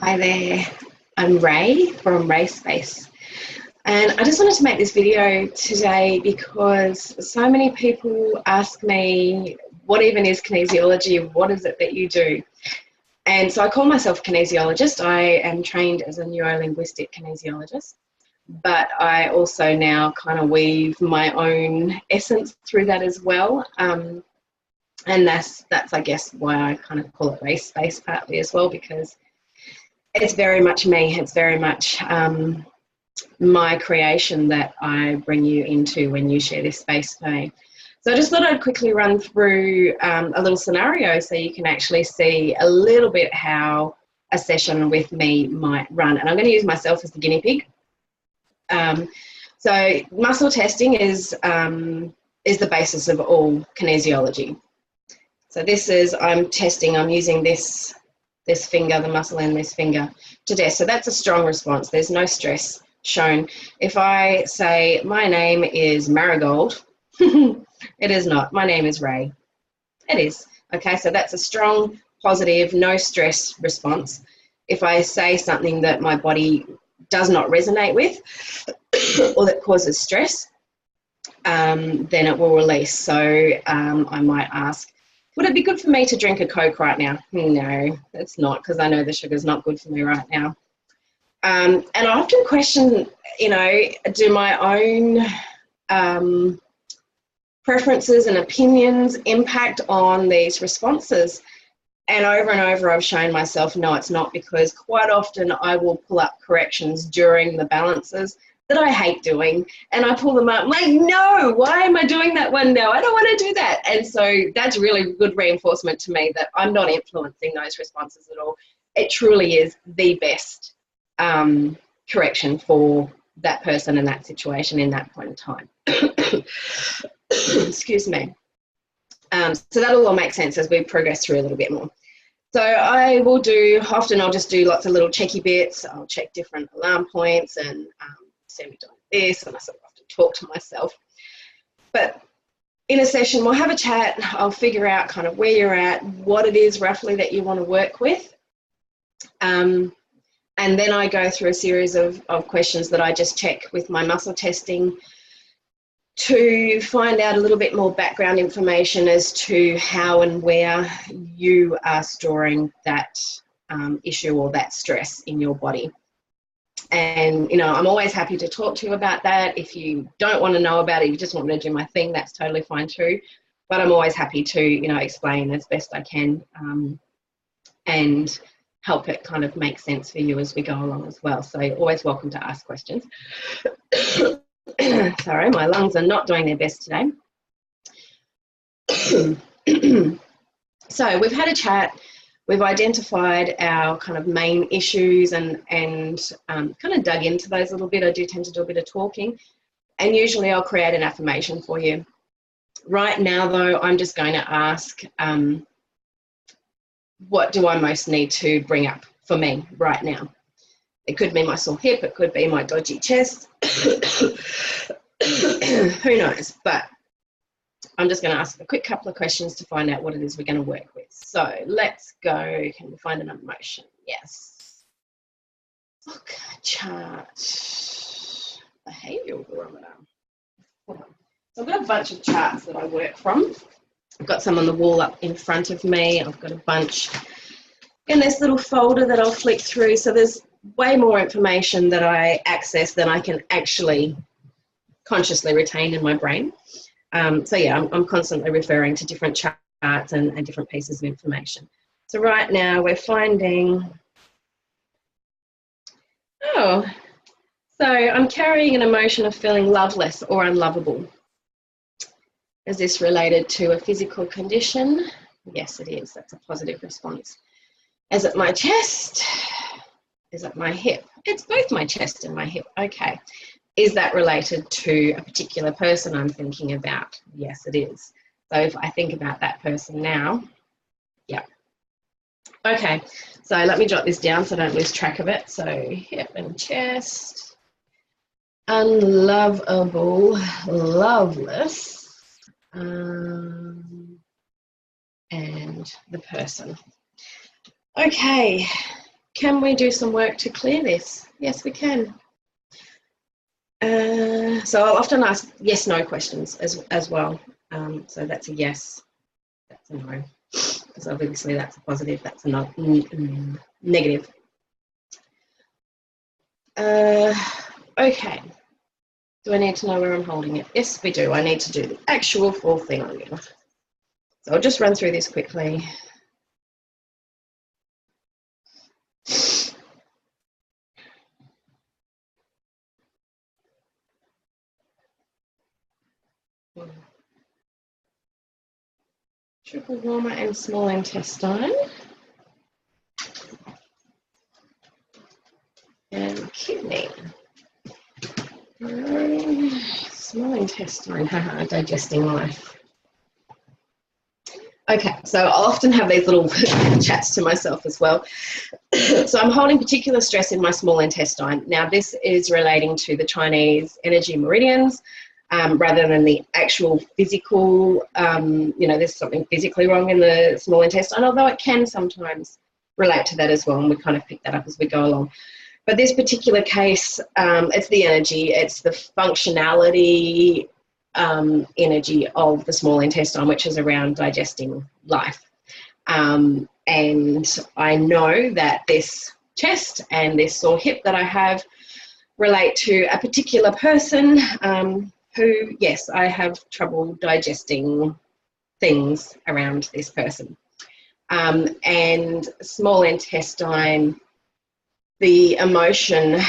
Hi there, I'm Ray from Ray Space, and I just wanted to make this video today because so many people ask me what even is kinesiology, what is it that you do? And so I call myself a kinesiologist. I am trained as a neuro-linguistic kinesiologist, but I also now kind of weave my own essence through that as well. And that's I guess why I kind of call it Ray Space partly as well, because it's very much me. It's very much my creation that I bring you into when you share this space with me. So I just thought I'd quickly run through a little scenario so you can actually see a little bit how a session with me might run. And I'm going to use myself as the guinea pig. So muscle testing is the basis of all kinesiology. So this is, I'm using this finger, the muscle in this finger, to test. So that's a strong response. There's no stress shown. If I say, my name is Marigold, it is not. My name is Ray. It is. Okay, so that's a strong, positive, no stress response. If I say something that my body does not resonate with or that causes stress, then it will release. So I might ask, would it be good for me to drink a Coke right now? No, it's not, because I know the sugar's not good for me right now. And I often question, do my own preferences and opinions impact on these responses? And over I've shown myself, no, it's not, because quite often I will pull up corrections during the balances that I hate doing, and I pull them up, I'm like, no, why am I doing that one now? I don't want to do that. And so that's really good reinforcement to me that I'm not influencing those responses at all. It truly is the best correction for that person in that situation in that point in time. Excuse me. So that'll all make sense as we progress through a little bit more. So I'll just do lots of little checky bits. I'll check different alarm points and see me doing this, and I sort of have to talk to myself. But in a session, we'll have a chat. I'll figure out kind of where you're at, what it is roughly that you want to work with. And then I go through a series of questions that I just check with my muscle testing to find out a little bit more background information as to how and where you are storing that issue or that stress in your body. And, I'm always happy to talk to you about that. If you don't want to know about it, you just want me to do my thing, that's totally fine too. But I'm always happy to, explain as best I can and help it kind of make sense for you as we go along as well. So you're always welcome to ask questions. Sorry, my lungs are not doing their best today. So we've had a chat. We've identified our kind of main issues and kind of dug into those a little bit. I do tend to do a bit of talking, and usually I'll create an affirmation for you. Right now, though, I'm just going to ask, what do I most need to bring up for me right now? It could be my sore hip, it could be my dodgy chest, who knows, but I'm just going to ask a quick couple of questions to find out what it is we're going to work with. So let's go. Can we find an emotion? Yes. Okay, chart. Behavioural barometer. So I've got a bunch of charts that I work from. I've got some on the wall up in front of me. I've got a bunch in this little folder that I'll flick through. So there's way more information that I access than I can actually consciously retain in my brain. So yeah, I'm constantly referring to different charts and different pieces of information. So right now we're finding, so I'm carrying an emotion of feeling loveless or unlovable. Is this related to a physical condition? Yes, it is. That's a positive response. Is it my chest? Is it my hip? It's both my chest and my hip. Okay. Is that related to a particular person I'm thinking about? Yes, it is. So if I think about that person now, yeah. Okay, so let me jot this down so I don't lose track of it. So hip and chest, unlovable, loveless, and the person. Okay, can we do some work to clear this? Yes, we can. So I'll often ask yes/no questions as well. So that's a yes, that's a no, because obviously that's a positive, that's a negative. Okay. Do I need to know where I'm holding it? Yes, we do. I need to do the actual full thing on you. So I'll just run through this quickly. Triple warmer and small intestine. And kidney. Small intestine, haha, digesting life. Okay, so I'll often have these little chats to myself as well. So I'm holding particular stress in my small intestine. Now this is relating to the Chinese energy meridians rather than the actual physical, there's something physically wrong in the small intestine, although it can sometimes relate to that as well, and we kind of pick that up as we go along. But this particular case, it's the energy, it's the functionality energy of the small intestine, which is around digesting life. And I know that this chest and this sore hip that I have relate to a particular person who, yes, I have trouble digesting things around this person. And small intestine, the emotion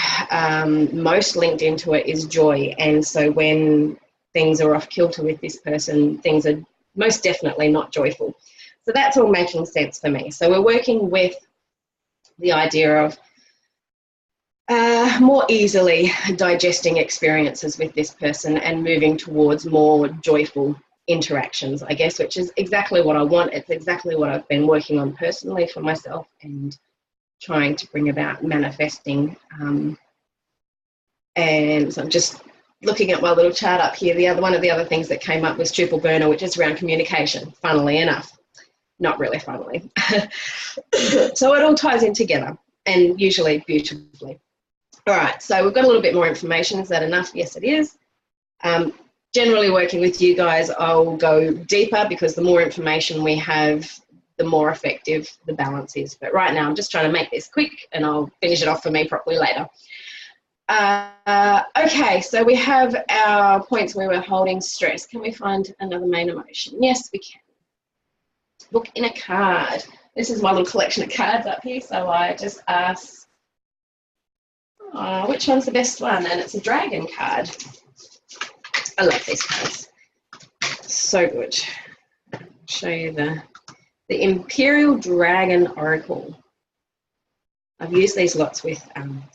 most linked into it is joy. And so when things are off kilter with this person, things are most definitely not joyful. So that's all making sense for me. So we're working with the idea of more easily digesting experiences with this person and moving towards more joyful interactions, I guess, which is exactly what I want. It's exactly what I've been working on personally for myself and trying to bring about manifesting. And so I'm just looking at my little chart up here. One of the other things that came up was triple burner, which is around communication, funnily enough. Not really funnily. So it all ties in together, and usually beautifully. All right, so we've got a little bit more information. Is that enough? Yes, it is. Generally working with you guys, I'll go deeper because the more information we have, the more effective the balance is. But right now I'm just trying to make this quick and I'll finish it off for me properly later. Okay, so we have our points where we're holding stress. Can we find another main emotion? Yes, we can. Look in a card. This is my little collection of cards up here, so I just ask, which one's the best one? And it's a dragon card. I love these cards. So good. I'll show you the Imperial Dragon Oracle. I've used these lots with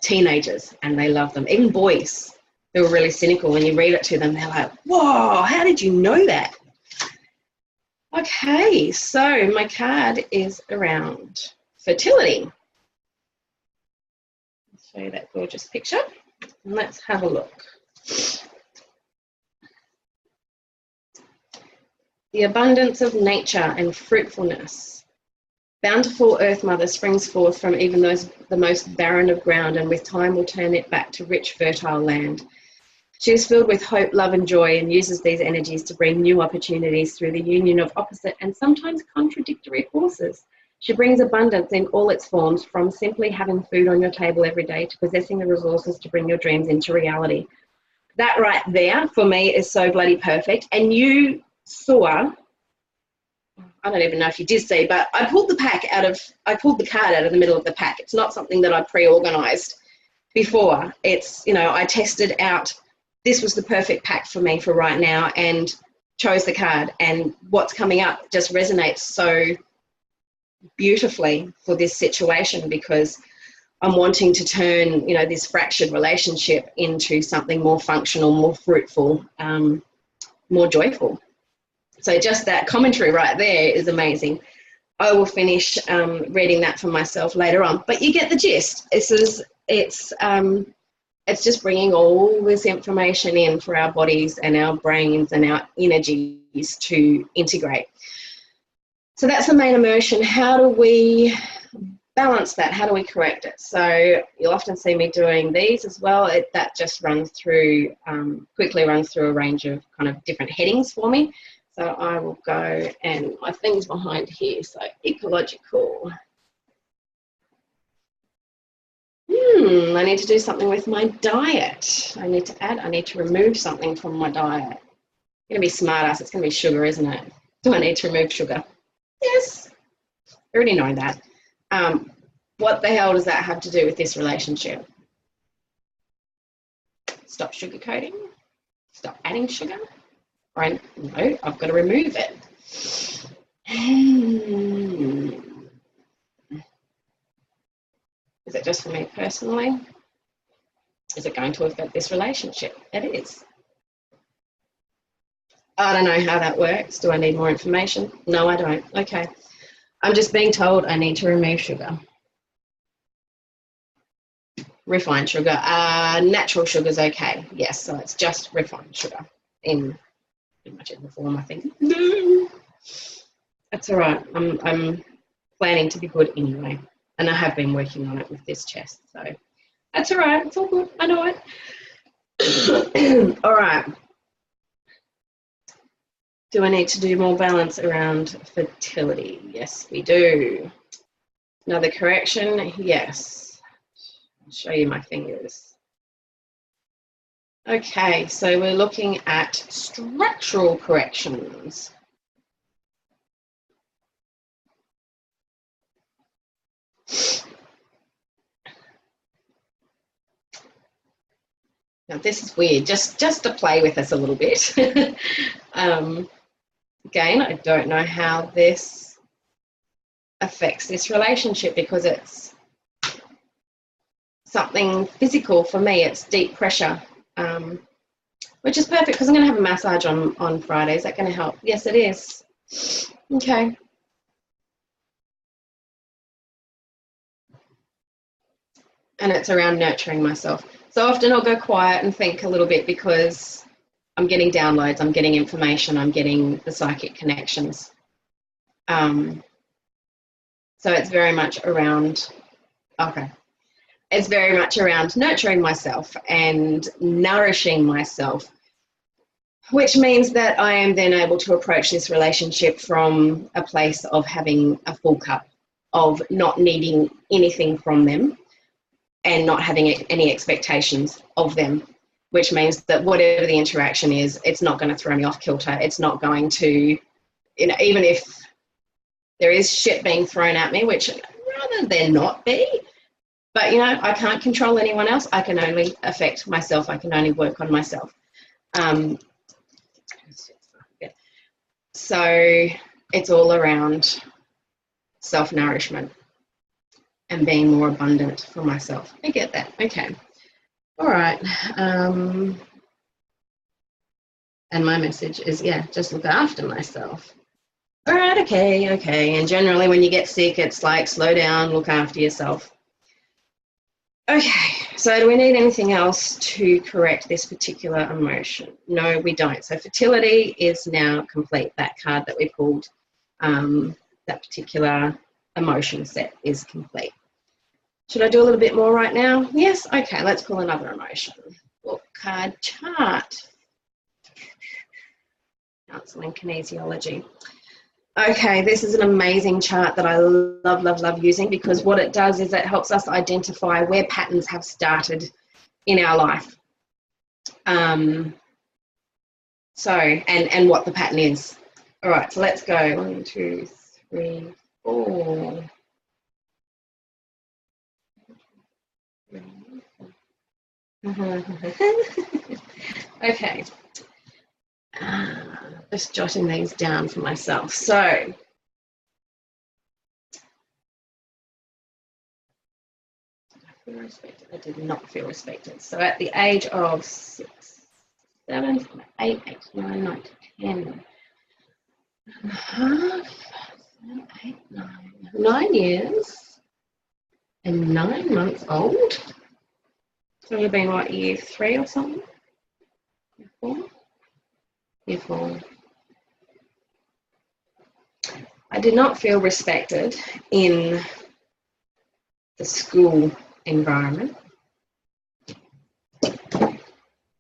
teenagers and they love them. Even boys who are really cynical, when you read it to them, they're like, whoa, how did you know that? Okay, so my card is around fertility. I'll show you that gorgeous picture and let's have a look. The abundance of nature and fruitfulness. Bountiful Earth Mother springs forth from even the most barren of ground, and with time will turn it back to rich, fertile land. She is filled with hope, love and joy, and uses these energies to bring new opportunities through the union of opposite and sometimes contradictory forces. She brings abundance in all its forms, from simply having food on your table every day to possessing the resources to bring your dreams into reality. That right there, for me, is so bloody perfect. And you saw, I don't even know if you did see, but I pulled the card out of the middle of the pack. It's not something that I pre-organized before. It's, I tested out, this was the perfect pack for me for right now, and chose the card, and what's coming up just resonates so beautifully for this situation, because I'm wanting to turn, this fractured relationship into something more functional, more fruitful, more joyful. So just that commentary right there is amazing. I will finish reading that for myself later on, but you get the gist. It's just bringing all this information in for our bodies and our brains and our energies to integrate. So that's the main emotion. How do we balance that. How do we correct it? So you'll often see me doing these as well. That just runs through, quickly runs through a range of kind of different headings for me. So I will go, and my thing's behind here, so ecological. I need to do something with my diet. I need to remove something from my diet. It's going to be smartass. It's going to be sugar, isn't it? Do I need to remove sugar? Yes. I already know that. What the hell does that have to do with this relationship? Stop sugarcoating? Stop adding sugar? Or no, I've got to remove it. Is it just for me personally? Is it going to affect this relationship? It is. I don't know how that works. Do I need more information? No, I don't. Okay. I'm just being told I need to remove sugar. Refined sugar. Natural sugar is okay. Yes, so it's just refined sugar in pretty much every form, I think. No. That's all right. I'm planning to be good anyway. And I have been working on it with this chest. So that's all right. It's all good. I know it. All right. Do I need to do more balance around fertility? Yes, we do. Another correction? Yes. I'll show you my fingers. Okay, so we're looking at structural corrections. Now this is weird, just to play with us a little bit. Again, I don't know how this affects this relationship because it's something physical for me. It's deep pressure, which is perfect because I'm going to have a massage on Friday. Is that going to help? Yes, it is. Okay. And it's around nurturing myself. So often I'll go quiet and think a little bit because I'm getting downloads, I'm getting information, I'm getting the psychic connections. So it's very much around, it's very much around nurturing myself and nourishing myself, which means that I am then able to approach this relationship from a place of having a full cup, of not needing anything from them and not having any expectations of them, which means that whatever the interaction is, it's not going to throw me off kilter. It's not going to, even if there is shit being thrown at me, which rather there not be, but I can't control anyone else. I can only affect myself. I can only work on myself. So it's all around self-nourishment and being more abundant for myself. I get that. Okay. All right. And my message is, just look after myself. All right. Okay. And generally when you get sick, it's like, slow down, look after yourself. Okay. So do we need anything else to correct this particular emotion? No, we don't. So fertility is now complete. That card that we pulled, that particular emotion set is complete. Should I do a little bit more right now? Yes? Okay, let's pull another emotion. Book card chart. Counseling kinesiology. Okay, this is an amazing chart that I love using because what it does is it helps us identify where patterns have started in our life. And what the pattern is. All right, so let's go. 1, 2, 3, 4. Okay. Just jotting these down for myself. So, I feel respected. I did not feel respected. So at the age of 6, 7, 8, 9, 9, 10, 8, 9 years and 9 months old. So you've been what, year 3 or something? Year 4? Year 4. I did not feel respected in the school environment.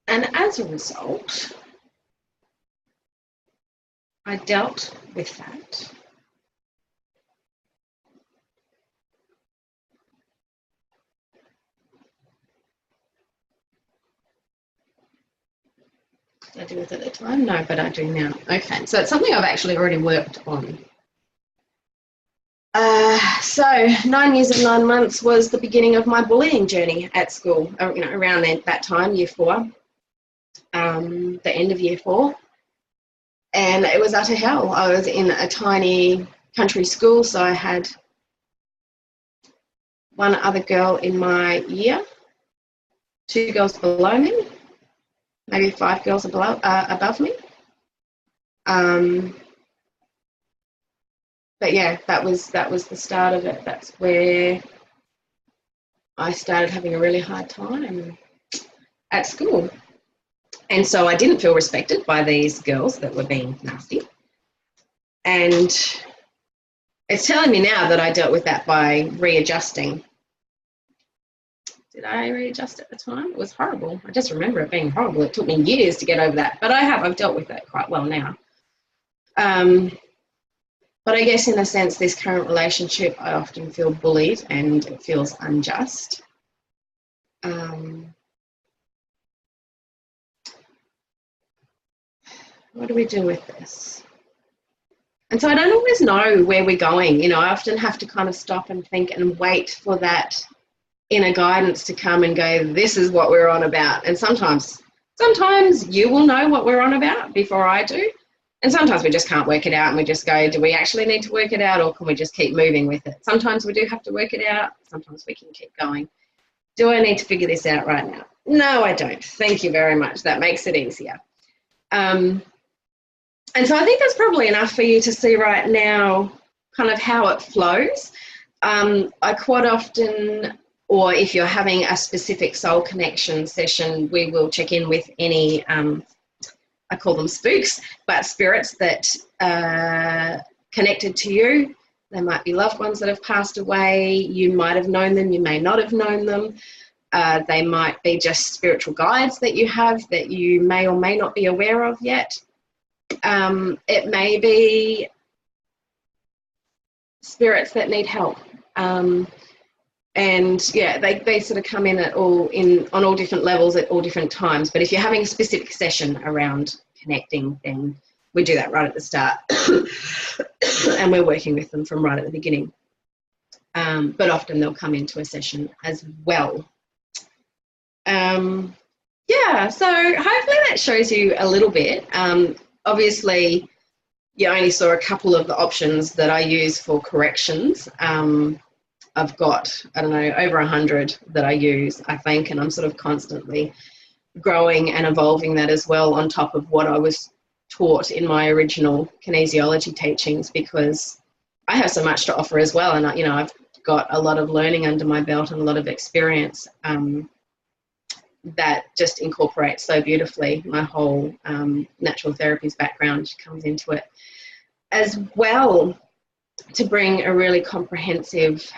And as a result, I dealt with that. Did I do it at the time? No, but I do now. Okay, so it's something I've actually already worked on. So 9 years and 9 months was the beginning of my bullying journey at school, around that time, year 4, the end of year 4. And it was utter hell. I was in a tiny country school, so I had one other girl in my year, 2 girls below me, maybe 5 girls above me. But yeah, that was the start of it. That's where I started having a really hard time at school. And so I didn't feel respected by these girls that were being nasty. And it's telling me now that I dealt with that by readjusting. Did I readjust at the time? It was horrible. I just remember it being horrible. It took me years to get over that, but I've dealt with that quite well now. But I guess in a sense, this current relationship, I often feel bullied and it feels unjust. What do we do with this? And so I don't always know where we're going. I often have to kind of stop and think and wait for that inner guidance to come and go, this is what we're on about. And sometimes you will know what we're on about before I do. And sometimes we just can't work it out and we just go, do we actually need to work it out or can we just keep moving with it? Sometimes we do have to work it out. Sometimes we can keep going. Do I need to figure this out right now? No, I don't. Thank you very much. That makes it easier. And so I think that's probably enough for you to see right now kind of how it flows. I quite often, or if you're having a specific soul connection session, we will check in with any I call them spooks, but spirits that are connected to you. They might be loved ones that have passed away. You might have known them, you may not have known them. They might be just spiritual guides that you have that you may or may not be aware of yet. It may be spirits that need help. And yeah, they sort of come in on all different levels at all different times. But if you're having a specific session around connecting, then we do that right at the start. And we're working with them from right at the beginning. But often they'll come into a session as well. Yeah, so hopefully that shows you a little bit. Obviously, you only saw a couple of the options that I use for corrections. I've got, I don't know, over 100 that I use, I think, and I'm sort of constantly growing and evolving that as well on top of what I was taught in my original kinesiology teachings, because I have so much to offer as well. And, I've got a lot of learning under my belt and a lot of experience that just incorporates so beautifully my whole natural therapies background comes into it as well, to bring a really comprehensive,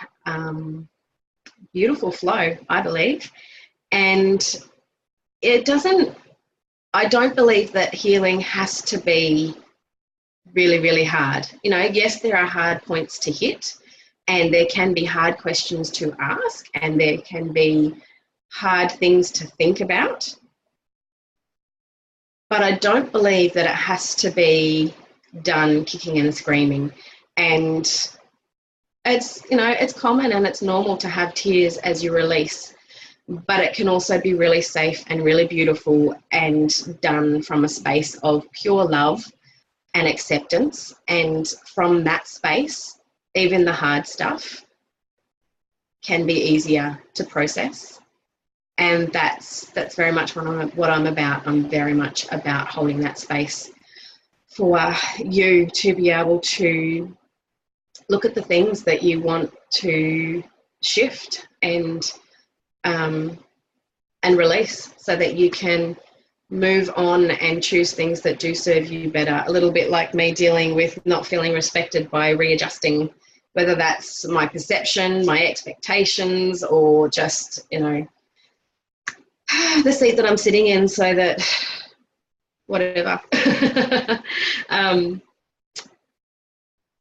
beautiful flow, I believe. And I don't believe that healing has to be really, really hard. Yes, there are hard points to hit and there can be hard questions to ask and there can be hard things to think about. But I don't believe that it has to be done kicking and screaming. And it's common and it's normal to have tears as you release, but it can also be really safe and really beautiful and done from a space of pure love and acceptance. And from that space, even the hard stuff can be easier to process. And that's very much what I'm about. I'm very much about holding that space for you to be able to look at the things that you want to shift and release, so that you can move on and choose things that do serve you better. A little bit like me dealing with not feeling respected by readjusting whether that's my perception, my expectations, or just, you know, the seat that I'm sitting in, so that whatever.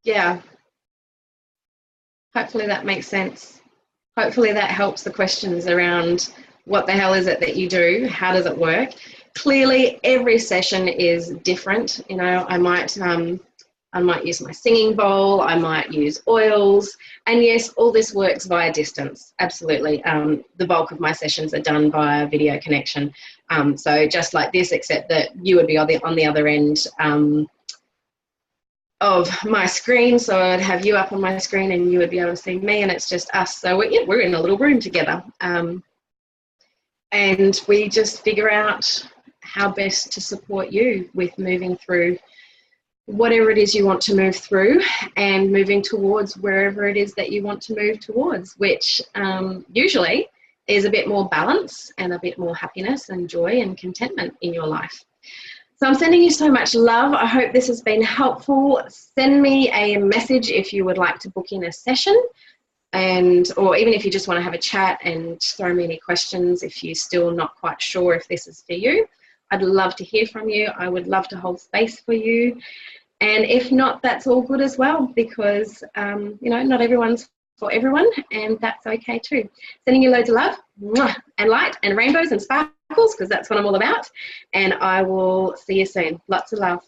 Yeah, hopefully that makes sense. Hopefully that helps the questions around what the hell is it that you do? How does it work? Clearly, every session is different. You know, I might use my singing bowl, I might use oils, and yes, all this works via distance, absolutely. The bulk of my sessions are done via video connection. So just like this, except that you would be on the other end of my screen, so I'd have you up on my screen and you would be able to see me, and it's just us. So we're in a little room together, and we just figure out how best to support you with moving through whatever it is you want to move through, and moving towards wherever it is that you want to move towards, which usually is a bit more balance and a bit more happiness and joy and contentment in your life. So I'm sending you so much love. I hope this has been helpful. Send me a message if you would like to book in a session, or even if you just want to have a chat and throw me any questions if you're still not quite sure if this is for you. I'd love to hear from you. I would love to hold space for you. And if not, that's all good as well, because, you know, not everyone's for everyone, and that's okay too. Sending you loads of love and light and rainbows and sparkles, because that's what I'm all about. And I will see you soon. Lots of love.